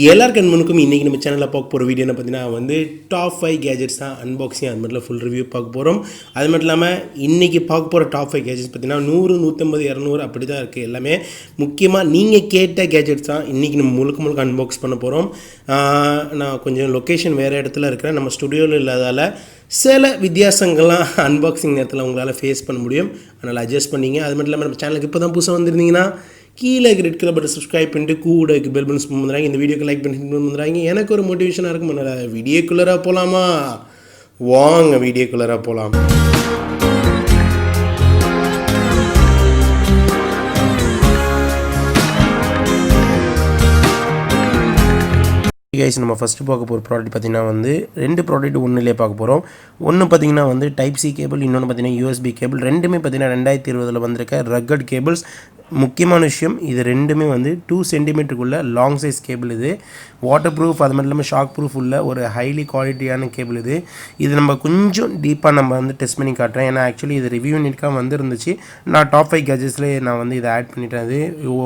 எல்லாருக்கும் முன்னுக்கும் இன்றைக்கி நம்ம சேனலில் பார்க்க போகிற வீடியோ என்ன பார்த்தீங்கன்னா டாப் 5 கேஜெட்ஸ் தான் அன்பாக்சிங் அது மட்டும் ஃபுல் ரிவ்யூ பார்க்க போகிறோம். அது மட்டும் இல்லாமல் இன்றைக்கி பார்க்க போகிற டாப் 5 கேஜெட்ஸ் பார்த்தீங்கன்னா 100, 150, 200 அப்படி தான் இருக்குது. எல்லாமே முக்கியமாக நீங்கள் கேட்ட கேஜெட்ஸ் தான் இன்றைக்கி நம்ம முழுக்க அன்பாக்ஸ் பண்ண போகிறோம். நான் கொஞ்சம் லொக்கேஷன் வேறு இடத்துல இருக்கிறேன், நம்ம ஸ்டுடியோவில் இல்லாதால் சில வித்தியாசங்கள்லாம் அன்பாக்சிங் நேரத்தில் உங்களால் ஃபேஸ் பண்ண முடியும். அதனால் அட்ஜஸ்ட் பண்ணிங்க. அது மட்டும் இல்லாமல் நம்ம சேனலுக்கு இப்போ தான் புதுசாக வந்திருந்தீங்கன்னா கீழே ரெட் கலர் பட்டன் சப்ஸ்கிரைப் பண்ணிட்டு கூட பெல் பட்டன் பண்ணுறாங்க. இந்த வீடியோக்கு லைக் பண்ணிட்டு பண்ணுறாங்க. எனக்கு ஒரு மோட்டிவேஷனாக இருக்கும். அதனால் வீடியோக்குள்ளராக போகலாமா? வாங்க வீடியோக்குள்ளராக போகலாம். கைஸ், நம்ம ஃபஸ்ட்டு பார்க்க போகிற ப்ராடக்ட் பார்த்திங்கன்னா ரெண்டு ப்ராடக்ட் ஒன்றுலேயே பார்க்க போகிறோம். ஒன்று பார்த்திங்கன்னா டைப் சி கேபிள், இன்னொன்று பார்த்திங்கன்னா யூஎஸ்பி கேபிள். ரெண்டுமே பார்த்திங்கன்னா 2020 வந்திருக்க ரக்கட் கேபிள்ஸ். முக்கியமான விஷயம், இது ரெண்டுமே 2 சென்டிமீட்டருக்குள்ள லாங் சைஸ் கேபிள். இது வாட்டர் ப்ரூஃப், அது மட்டும் இல்லாமல் ஷாக் ப்ரூஃப் உள்ள ஒரு ஹைலி குவாலிட்டியான கேபிள். இது நம்ம கொஞ்சம் டீப்பாக நம்ம டெஸ்ட் பண்ணி காட்டுறேன். ஏன்னா ஆக்சுவலி இது ரிவ்யூ யூனிட்காக வந்துருந்துச்சு. நான் டாப் 5 கேஜெட்ஸ்லேயே நான் இதை ஆட் பண்ணிட்டேன். அது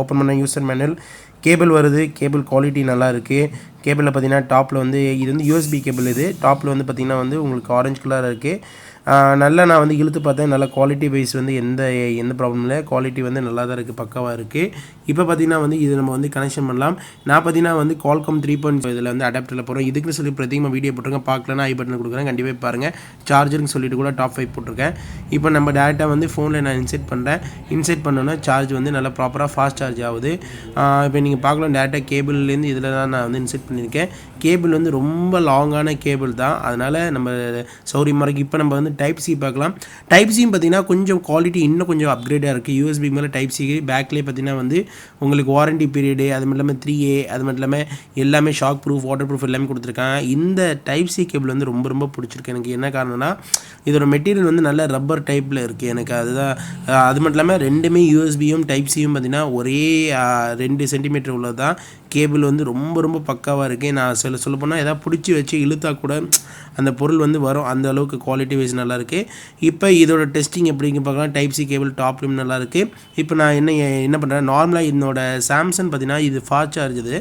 ஓப்பன் பண்ண யூசர் மேனுவல் கேபிள் வருது. கேபிள் குவாலிட்டி நல்லா இருக்குது. கேபிளில் பார்த்தீங்கன்னா டாப்பில் இது யூஎஸ்பி கேபிள். இது டாப்பில் பார்த்தீங்கன்னா உங்களுக்கு ஆரஞ்சு கலர் இருக்குது. நல்லா நான் இழுத்து பார்த்தேன். நல்ல குவாலிட்டி வைஸ் எந்த ப்ராப்ளம் இல்லை. குவாலிட்டி நல்லா தான் இருக்குது, பக்காவாக இருக்குது. இப்போ பார்த்தீங்கன்னா இது நம்ம கனெக்ஷன் பண்ணலாம். நான் பார்த்தீங்கன்னா Qualcomm 3.5 இதில் அடாப்டரில் போகிறோம். இதுக்குன்னு சொல்லி பிரத்யேகமாக வீடியோ போட்டிருக்கேன். பார்க்கலன்னா ஐ பட்டன் கொடுக்குறேன், கண்டிப்பாக பாருங்கள். சார்ஜர்னு சொல்லிட்டு கூட டாப் 5 போட்டிருக்கேன். இப்போ நம்ம டேரெக்டாக ஃபோனில் நான் இன்செர்ட் பண்ணுறேன். இன்செர்ட் பண்ணோன்னா சார்ஜ் நல்லா ப்ராப்பராக ஃபாஸ்ட் சார்ஜ் ஆகுது. இப்போ நீங்கள் பார்க்கலாம், டேரெக்டாக கேபிள்லேருந்து இதில் தான் நான் இன்செர்ட் பண்ணியிருக்கேன். கேபிள் ரொம்ப லாங்கான கேபிள் தான், அதனால் நம்ம சௌரியமாக இருக்குது. இப்போ நம்ம டைப் சி பார்க்கலாம். டைப் சியும் பார்த்தீங்கன்னா கொஞ்சம் குவாலிட்டி இன்னும் கொஞ்சம் அப்கிரேடாக இருக்குது. யூஎஸ்பி மேலே டைப் சி பேக்லேயே பார்த்தீங்கன்னா உங்களுக்கு வாரண்டி பீரியடு, அது மட்டும் இல்லாமல் 3A, அது மட்டும் இல்லாமல் எல்லாமே ஷாக் ப்ரூஃப், வாட்டர் ப்ரூஃப் எல்லாமே கொடுத்துருக்காங்க. இந்த டைப் சி கேபிள் ரொம்ப பிடிச்சிருக்கு எனக்கு. என்ன காரணம்னா இதோட மெட்டீரியல் நல்ல ரப்பர் டைப்பில் இருக்குது எனக்கு. அதுதான். அது மட்டும் இல்லாமல் ரெண்டுமே யூஎஸ்பியும் டைப் சியும் பார்த்தீங்கன்னா ஒரே 2 சென்டிமீட்டர் உள்ளது தான். கேபிள் ரொம்ப பக்காவாக இருக்குது. நான் சொல்லப்போனால் எதாவது பிடிச்சி வச்சு இழுத்தா கூட அந்த பொருள் வரும். அந்த அளவுக்கு குவாலிட்டி வைஸ் நல்லாயிருக்கு. இப்போ இதோட டெஸ்டிங் எப்படிங்க பார்க்கலாம். டைப் சி கேபிள் டாப்லையும் நல்லாயிருக்கு. இப்போ நான் என்ன பண்ணுறேன், நார்மலாக என்னோட சாம்சங் பார்த்தீங்கன்னா இது ஃபாஸ்ட் சார்ஜ். இது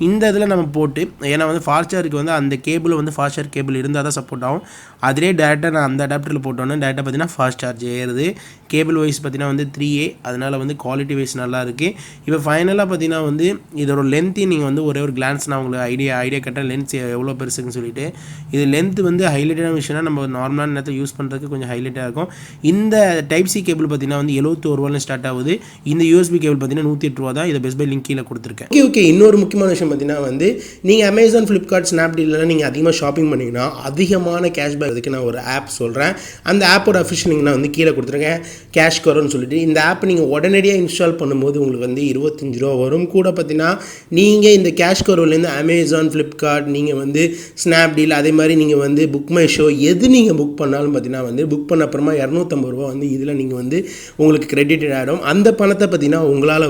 இந்த இதில் நம்ம போட்டு, ஏன்னா ஃபாஸ்ட் சார்ஜுக்கு அந்த கேபிள் ஃபாஸ்ட் சார்ஜ் கேபிள் இருந்தால் தான் சப்போர்ட் ஆகும். அதிலே டேரெக்டாக நான் அந்த அடாப்டரில் போட்டோன்னே டேரெக்டாக பார்த்தீங்கன்னா ஃபாஸ்ட் சார்ஜ் ஏறுது. கேபிள் வைஸ் பார்த்தீங்கன்னா 3A, அதனால் குவாலிட்டி வைஸ் நல்லா இருக்குது. இப்போ ஃபைனலாக பார்த்தீங்கன்னா இதோட லென்த்தையும் நீங்கள் ஒரே ஒரு கிளான்ஸ் நான் உங்களுக்கு ஐடியா கேட்டேன் லென்த் எவ்வளோ பெருசுன்னு சொல்லிட்டு. இது லென்த் ஹைலைட்டான விஷயம்னா நம்ம நார்மலான நேரத்தில் யூஸ் பண்ணுறதுக்கு கொஞ்சம் ஹைலைட்டாக இருக்கும். இந்த டைப் சி கேபிள் பார்த்தீங்கன்னா 71 ரூபாயில் ஸ்டார்ட் ஆகுது. இந்த யூஎஸ்பி கேபிள் பார்த்தீங்கன்னா 108 ரூபா தான். இதை பெஸ்ட் பை லிங்க் கீழே கொடுத்துருக்கேன். ஓகே, இன்னொரு முக்கியமான விஷயம் பார்த்தீங்கன்னா நீங்கள் அமேசான், ஃப்ளிப்கார்ட், ஸ்னாப்டீல்லாம் நீங்கள் அதிகமாக ஷாப்பிங் பண்ணிங்கன்னா அதிகமான கேஷ்பேக் அதுக்கு நான் ஒரு ஆப் சொல்கிறேன். அந்த ஆப்போட அஃபிஷியல் லிங்க் நான் கீழே கொடுத்துருக்கேன், 𝐁𝐞𝐬𝐭 சொல்லிட்டு. இந்த ஆப் நீங்கள் உடனடியாக இன்ஸ்டால் பண்ணும்போது உங்களுக்கு 25 ரூபா வரும். கூட பார்த்தீங்கன்னா நீங்கள் இந்த 𝐁𝐞𝐬𝐭லேருந்து அமேசான், ஃப்ளிப்கார்ட், நீங்கள் ஸ்னாப்டீல், அதே மாதிரி நீங்கள் புக் மை ஷோ எது நீங்கள் புக் பண்ணாலும் பார்த்தீங்கன்னா புக் பண்ண அப்புறமா 250 ரூபா இதில் நீங்கள் உங்களுக்கு கிரெடிட் ஆகிடும். அந்த பணத்தை பார்த்தீங்கன்னா உங்களால்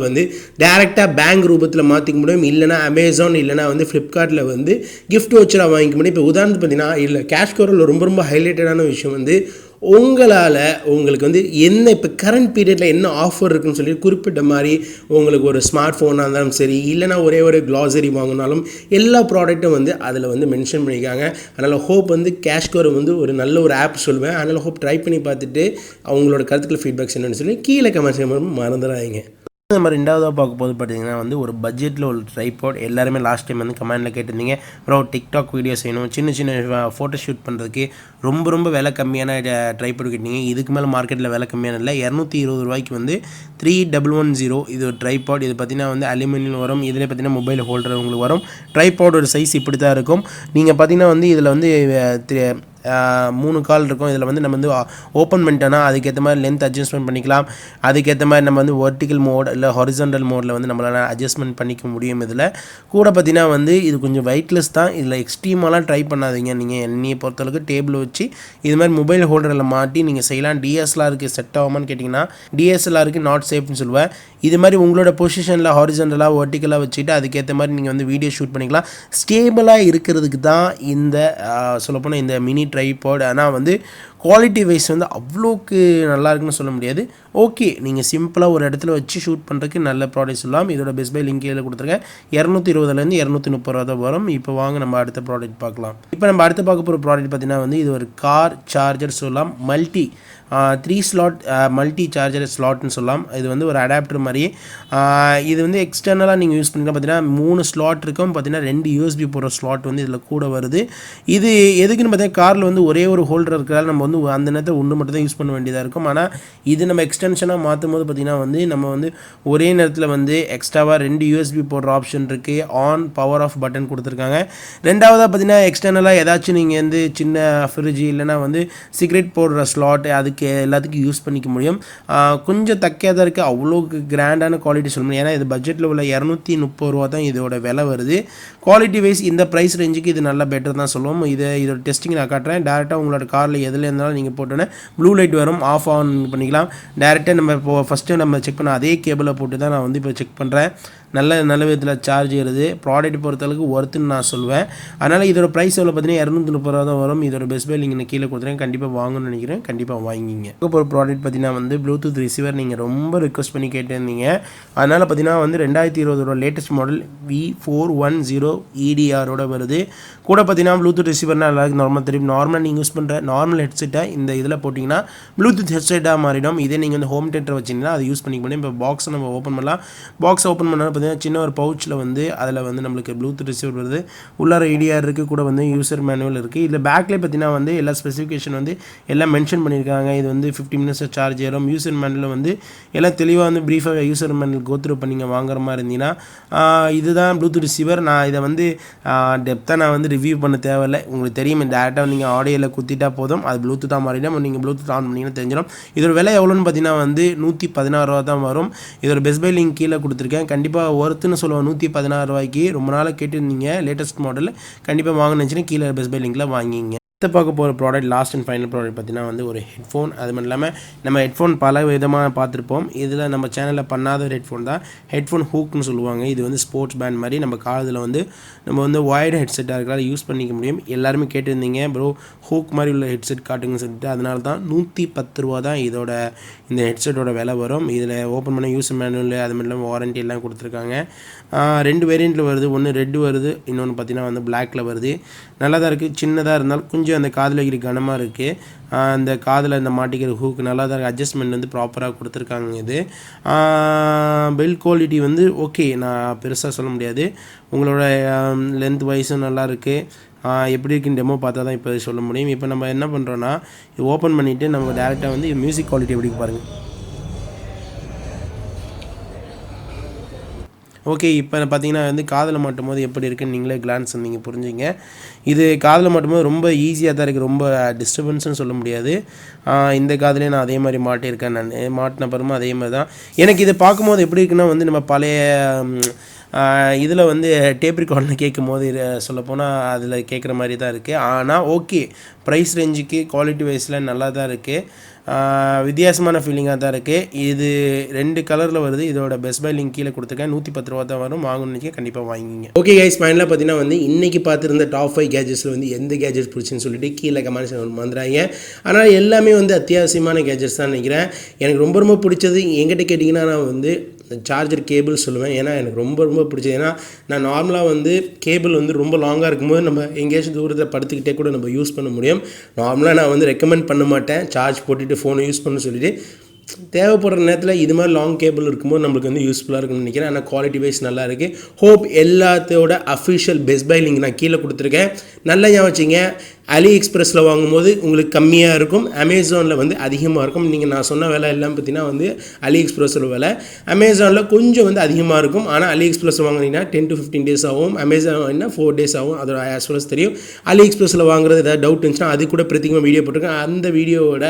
டேரெக்டாக பேங்க் ரூபத்தில் மாற்றிக்க முடியும். இல்லைனா அமேசான், இல்லைனா ஃப்ளிப்கார்ட்டில் கிஃப்ட் வச்சராக வாங்கிக்க முடியும். இப்போ உதாரணத்துக்கு பார்த்தீங்கன்னா இல்லை 𝐁𝐶𝐬𝐭 ரொம்ப ஹைலைட்டடான விஷயம் உங்களால் உங்களுக்கு என்ன இப்போ கரண்ட் பீரியடில் என்ன ஆஃபர் இருக்குன்னு சொல்லி குறிப்பிட்ட மாதிரி உங்களுக்கு ஒரு ஸ்மார்ட் ஃபோனாக இருந்தாலும் சரி, இல்லைனா ஒரே ஒரு க்ளாசரி வாங்கினாலும் எல்லா ப்ராடக்ட்டும் அதில் மென்ஷன் பண்ணியிருக்காங்க. அதனால் ஹோப் 𝐁𝐶𝐬𝐭 ஒரு நல்ல ஒரு ஆப் சொல்வேன். அதனால் ஹோப் ட்ரை பண்ணி பார்த்துட்டு அவங்களோட கருத்துக்கள் ஃபீட்பேக்ஸ் என்னென்னு சொல்லி கீழே கமெண்ட் செய்ய மறந்துடாதீங்க. நம்ம ரெண்டாவதாக பார்க்க போது பார்த்தீங்கன்னா ஒரு பட்ஜெட்டில் ஒரு ட்ரைபாட். எல்லாருமே லாஸ்ட் டைம் கமெண்டில் கேட்டிருந்தீங்க, அப்புறம் டிக்டாக் வீடியோ செய்யணும், சின்ன ஃபோட்டோ ஷூட் பண்ணுறதுக்கு ரொம்ப விலை கம்மியான ட்ரைபாட் கேட்டீங்க. இதுக்கு மேலே மார்க்கெட்டில் விலை கம்மியான இல்லை. 220 ரூபாய்க்கு 3110 இது ஒரு ட்ரைபாட். இது பார்த்தீங்கன்னா அலுமினியம் வரும். இதில் பார்த்தீங்கன்னா மொபைல் ஹோல்டர் உங்களுக்கு வரும். ட்ரைபாடோட சைஸ் இப்படி தான் இருக்கும். நீங்கள் பார்த்தீங்கன்னா இதில் 3 கால் இருக்கும். இதில் நம்ம ஓப்பன் பண்ணிட்டோன்னா அதுக்கேற்ற மாதிரி லென்த் அட்ஜஸ்ட்மெண்ட் பண்ணிக்கலாம். அதுக்கேற்ற மாதிரி நம்ம வெர்டிக்கல் மோட் இல்லை ஹாரிசான்டல் மோடில் நம்மளால் அட்ஜஸ்ட்மெண்ட் பண்ணிக்க முடியும். இதில் கூட பார்த்தீங்கன்னா இது கொஞ்சம் வெயிட்லெஸ் தான். இதில் எக்ஸ்ட்ரீமெலாம் ட்ரை பண்ணாதீங்க. நீங்கள் என்னையை பொறுத்தளவுக்கு டேபிள் வச்சு இது மாதிரி மொபைல் ஹோல்டரில் மாட்டி நீங்கள் செய்யலாம். டிஎஸ்எல்ஆருக்கு செட் ஆகுமான்னு கேட்டிங்கன்னா டிஎஸ்எல்ஆருக்கு நாட் சேஃப்னு சொல்லுவேன். இது மாதிரி உங்களோட பொசிஷனில் ஹாரிசான்டலாக வெர்டிக்கலாக வச்சுட்டு அதுக்கேற்ற மாதிரி நீங்கள் வீடியோ ஷூட் பண்ணிக்கலாம். ஸ்டேபிளாக இருக்கிறதுக்கு தான் இந்த சொல்லப்போனால் இந்த மினி ட்ரைபாட். ஆனால் குவாலிட்டி வைஸ் வந்து அவ்வளோக்கு நல்லா இருக்குன்னு சொல்ல முடியாது. ஓகே, நீங்கள் சிம்பிளாக ஒரு இடத்துல வச்சு ஷூட் பண்ணுறதுக்கு நல்ல ப்ராடக்ட் சொல்லலாம். இதோட பெஸ்ட் பை லிங்க் கீழே கொடுத்துருக்கேன். 220 230 தான் வரும். இப்போ வாங்க நம்ம அடுத்த ப்ராடக்ட் பார்க்கலாம். இப்போ நம்ம அடுத்து பார்க்க போகிற ப்ராடக்ட் பார்த்தீங்கன்னா வந்து இது ஒரு கார் சார்ஜர் சொல்லலாம். மல்டி 3 ஸ்லாட் மல்டி சார்ஜர் ஸ்லாட்னு சொல்லலாம். இது வந்து ஒரு அடாப்டர் மாதிரி. இது வந்து எக்ஸ்டர்னலாக நீங்கள் யூஸ் பண்ணிங்கன்னா பார்த்தீங்கன்னா 3 ஸ்லாட் இருக்கும். பார்த்தீங்கன்னா 2 யூஎஸ்பி போகிற ஸ்லாட் வந்து இதில் கூட வருது. இது எதுக்குன்னு பார்த்தீங்கன்னா காரில் வந்து ஒரே ஒரு ஹோல்டர் இருக்கிறதால நம்ம வந்து அந்த நேரத்தில் ஒன்று மட்டும் தான் யூஸ் பண்ண வேண்டியதாக இருக்கும். ஆனால் இது நம்ம எக்ஸ்டென்ஷனாக மாற்றும் போது பார்த்திங்கன்னா வந்து நம்ம வந்து ஒரே நேரத்தில் வந்து எக்ஸ்ட்ராவாக 2 யூஎஸ்பி போடுற ஆப்ஷன் இருக்குது. ஆன் பவர் ஆஃப் பட்டன் கொடுத்துருக்காங்க. ரெண்டாவதாக பார்த்திங்கன்னா எக்ஸ்டர்னலாக ஏதாச்சும் நீங்கள் வந்து சின்ன ஃப்ரிட்ஜ் இல்லைனா வந்து சிகரெட் போடுற ஸ்லாட் அதுக்கு எல்லாத்துக்கும் யூஸ் பண்ணிக்க முடியும். கொஞ்சம் தக்கையாக தான் இருக்குது. அவ்வளோக்கு கிராண்டான குவாலிட்டி சொல்ல முடியும். ஏன்னா இது பட்ஜெட்டில் உள்ள 230 ரூபா தான் இதோட விலை வருது. குவாலிட்டி வைஸ் இந்த ப்ரைஸ் ரேஞ்சுக்கு இது நல்லா பெட்டர் தான் சொல்லுவோம். இதோட டெஸ்டிங் நான் காட்டுறேன். டேரெக்டாக உங்களோட காரில் எதில் இருந்தாலும் நீங்கள் போட்டோன்னே ப்ளூ லைட் வரும். ஆஃப் ஆன் பண்ணிக்கலாம். டேரெக்டாக நம்ம இப்போ ஃபஸ்ட்டு நம்ம செக் பண்ண அதே கேபிளை போட்டு தான் நான் வந்து இப்போ செக் பண்ணுறேன். நல்ல விதத்தில் சார்ஜ் ஏறுது. ப்ராடக்ட் பொறுத்தளவுக்கு ஒர்த்துன்னு நான் சொல்லுவேன். அதனால் இதோட ப்ரைஸ் எவ்வளோ பார்த்தீங்கன்னா 230 ரூபா தான் வரும். இதோட பெஸ்ட் பை லிங்க் கீழே கொடுத்துருக்கேன். கண்டிப்பாக வாங்கணும்னு நினைக்கிறேன். கண்டிப்பாக வாங்கிங்க. இப்போ ஒரு ப்ராடக்ட் பார்த்தீங்கன்னா வந்து ப்ளூடூத் ரிசீவர் நீங்கள் ரொம்ப ரிக்வஸ்ட் பண்ணி கேட்டிருந்தீங்க. அதனால் பார்த்தீங்கன்னா வந்து 2020 லேட்டஸ்ட் மாடல் V410 EDRோட வருது. கூட பார்த்தீங்கன்னா ப்ளூடூத் ரிசீவர்னால் எல்லாருக்கும் நார்மலாக நீங்கள் யூஸ் பண்ணுற நார்மல் ஹெட்செட்டை இந்த இதில் போட்டிங்கன்னா ப்ளூடூத் ஹெட்செட்டாக மாறிடும். இதே நீங்கள் வந்து ஹோம் தியேட்டர் வச்சிங்கன்னா அதை யூஸ் பண்ணிக்க முடியும். இப்போ பாக்ஸை நம்ம ஓப்பன் பண்ணலாம். பாக்ஸ் ஓப்பன் பண்ணால் பார்த்தீங்கன்னா சின்ன ஒரு பவுச்சில் வந்து அதில் வந்து நம்மளுக்கு ப்ளூடூத் ரிசீவர் வருது. உள்ளார EDR இருக்குது. கூட வந்து யூசர் மேனுவல் இருக்குது. இதில் பேக்லேயே பார்த்தீங்கன்னா வந்து எல்லா ஸ்பெசிஃபிகேஷன் வந்து எல்லாம் மென்ஷன் பண்ணியிருக்காங்க. இது வந்து 50 மினிட்ஸ் சார்ஜ் ஏறும். யூசர் மேனுவலில் வந்து எல்லாம் தெளிவாக வந்து ப்ரீஃபாக யூசர் மேனுவல் கோத்ரூ பண்ணிங்க வாங்குற மாதிரி இருந்தீங்கன்னா இதுதான் ப்ளூடூத் ரிசீவர். நான் இதை வந்து டெப்த்தாக நான் வந்து ரிவ்யூ பண்ண தேவையில்லை. உங்களுக்கு தெரியும். இந்த டேரெக்டாக நீங்கள் ஆடியோவில் குத்திட்டா போதும். அது ப்ளூடூத்தாக மாறிடும். நீங்கள் ப்ளூடூத் ஆன் பண்ணிங்கன்னா தெரிஞ்சிடும். இதோட விலை எவ்வளோன்னு பார்த்தீங்கன்னா வந்து 116 ரூபா தான் வரும். இதோட பெஸ்ட் பை லிங்க் கீழே கொடுத்துருக்கேன். கண்டிப்பாக ஒருத்துன்னு சொல்லுவோம். 116 ரூபாய்க்கு ரொம்ப நாளாக கேட்டுருந்தீங்க. லேட்டஸ்ட் மாடல் கண்டிப்பாக வாங்க நினச்சின்னா கீழே பெஸ்ட் பை லிங்கில் வாங்கிங்க. அடுத்து பார்க்க போகிற product last and final product பார்த்தீங்கன்னா வந்து ஒரு ஹெட்ஃபோன். அது மட்டும் இல்லாமல் நம்ம ஹெட்ஃபோன் பல விதமாக பார்த்துருப்போம். இதில் நம்ம சேனலில் பண்ணாத ஒரு ஹெட்ஃபோன் தான் ஹெட்ஃபோன் ஹூக்னு சொல்லுவாங்க. இது வந்து ஸ்போர்ட்ஸ் பேண்ட் மாதிரி நம்ம காதில் வந்து நம்ம வந்து ஒயர்டு ஹெட்செட்டாக இருக்கிறதால யூஸ் பண்ணிக்க முடியும். எல்லாருமே கேட்டிருந்தீங்க ப்ரோ ஹூக் மாதிரி உள்ள ஹெட்செட் காட்டுங்கன்னு சொல்லிட்டு. அதனால தான் 110 ரூபா தான் இதோட இந்த ஹெட்செட்டோட விலை வரும். இதில் ஓப்பன் பண்ண யூசர் மேனுவல் அது மட்டும் இல்லாமல் வாரண்ட்டி எல்லாம் கொடுத்துருக்காங்க. 2 வேரியண்ட்டில் வருது. ஒன்று ரெட் வருது, இன்னொன்று பார்த்தீங்கன்னா வந்து பிளாக்கில் வருது. நல்லா தான் இருக்குது. சின்னதாக இருந்தாலும் கொஞ்சம் அந்த காதில் வைக்கிற கனமாக இருக்குது. அந்த காதில் இந்த மாட்டிக்கிற ஹூக்கு நல்லா தான் இருக்குது. அட்ஜஸ்ட்மெண்ட் வந்து ப்ராப்பராக கொடுத்துருக்காங்க. இது பில்ட் குவாலிட்டி வந்து ஓகே, நான் பெருசாக சொல்ல முடியாது. உங்களோட லென்த் வைஸும் நல்லா இருக்குது. எப்படி இருக்குன்னு டெமோ பார்த்தா தான் இப்போ சொல்ல முடியும். இப்போ நம்ம என்ன பண்ணுறோன்னா இது ஓப்பன் பண்ணிவிட்டு நம்ம டேரெக்டாக வந்து மியூசிக் குவாலிட்டி எப்படி பாருங்கள். ஓகே, இப்போ பார்த்தீங்கன்னா வந்து காதில் மாட்டும் போது எப்படி இருக்குன்னு நீங்களே கிளான்ஸ் நீங்கள் புரிஞ்சுங்க. இது காதில் மாட்டும்போது ரொம்ப ஈஸியாக தான் இருக்குது. ரொம்ப டிஸ்டர்பன்ஸ்னு சொல்ல முடியாது. இந்த காதிலே நான் அதே மாதிரி மாட்டியிருக்கேன். நான் மாட்டின பிறமா அதே மாதிரி தான் எனக்கு இதை பார்க்கும்போது எப்படி இருக்குன்னா வந்து நம்ம பழைய இதில் வந்து டேப் ரெக்கார்டில் கேட்கும் போது சொல்லப்போனால் அதில் கேட்குற மாதிரி தான் இருக்குது. ஆனால் ஓகே, ப்ரைஸ் ரேஞ்சுக்கு குவாலிட்டி வைஸில் நல்லா தான் இருக்குது. வித்தியாசமான ஃபீலிங்காக தான் இருக்குது. இது 2 கலரில் வருது. இதோட பெஸ்ட் பை லிங்க் கீழே கொடுத்துருக்கேன். 110 ரூபா தான் வரும். வாங்கணுன்னு கண்டிப்பாக வாங்கிங்க. ஓகே கைஸ், ஃபைனலாக பார்த்தீங்கன்னா வந்து இன்றைக்கி பார்த்துருந்த டாப் 5 கேஜெட்ஸில் வந்து எந்த கேஜெட் பிடிச்சின்னு சொல்லிட்டு கீழே கமெண்ட்ஸ் வந்துடுறாங்க. ஆனால் எல்லாமே வந்து அத்தியாவசியமான கேஜெட்ஸ் தான் நினைக்கிறேன். எனக்கு ரொம்ப பிடிச்சது என்கிட்ட கேட்டிங்கன்னா நான் வந்து சார்ஜர் கேபிள் சொல்லுவேன். ஏன்னா எனக்கு ரொம்ப பிடிச்சது. ஏன்னா நான் நார்மலாக வந்து கேபிள் வந்து ரொம்ப லாங்காக இருக்கும்போது நம்ம எங்கேயாச்சும் தூரத்தில் படுத்துக்கிட்டே கூட நம்ம யூஸ் பண்ண முடியும். நார்மலாக நான் வந்து ரெக்கமெண்ட் பண்ண மாட்டேன் சார்ஜ் போட்டுட்டு ஃபோனை யூஸ் பண்ண சொல்லிவிட்டு. தேவைப்படுற நேரத்தில் இது மாதிரி லாங் கேபிள் இருக்கும்போது நம்மளுக்கு வந்து யூஸ்ஃபுல்லாக இருக்குன்னு நினைக்கிறேன். ஆனால் குவாலிட்டி வைஸ் நல்லா இருக்குது. ஹோப் எல்லாத்தோட அஃபிஷியல் பெஸ்ட் பை லிங்க் நான் கீழே கொடுத்துருக்கேன். நல்லா ஞாபகம் வச்சுங்க. AliExpressல வாங்கும்போது உங்களுக்கு கம்மியாக இருக்கும். அமேசானில் வந்து அதிகமாக இருக்கும். நீங்கள் நான் சொன்ன விலை எல்லாம் பார்த்தீங்கன்னா வந்து AliExpressல விலை அமேசானில் கொஞ்சம் வந்து அதிகமாக இருக்கும். ஆனால் AliExpressல வாங்கினீங்கன்னா 10 to 15 days ஆகும். அமேசான் 4 days ஆகும். அதோட ஆஸ் வெல் தெரியும். AliExpressல வாங்குறது ஏதாவது டவுட் இருந்துச்சுன்னா அது கூட பிரத்யேகமாக வீடியோ போட்டிருக்கேன். அந்த வீடியோவோட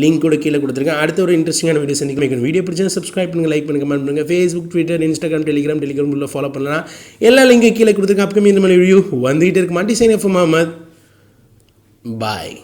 லிங்க் கூட கீழே கொடுத்துருக்கேன். அடுத்த ஒரு இன்ட்ரெஸ்டிங்கான வீடியோ சந்திக்க வீடியோ பிடிச்சா சப்ஸ்கிரைப் பண்ணுங்கள், லைக் பண்ணுங்கள், கமெண்ட் பண்ணுங்கள். ஃபேஸ்புக், ட்விட்டர், இன்ஸ்டாகிராம், டெலிகிராம் உள்ள ஃபாலோ பண்ணலாம். எல்லா லிங்கும் கீழே கொடுத்துருக்கேன். அப்கமிங் இந்த மாதிரி வீடியோ வந்துகிட்டே இருக்கு. மாட்டி சைன் எஃப் முகமது. பாய்.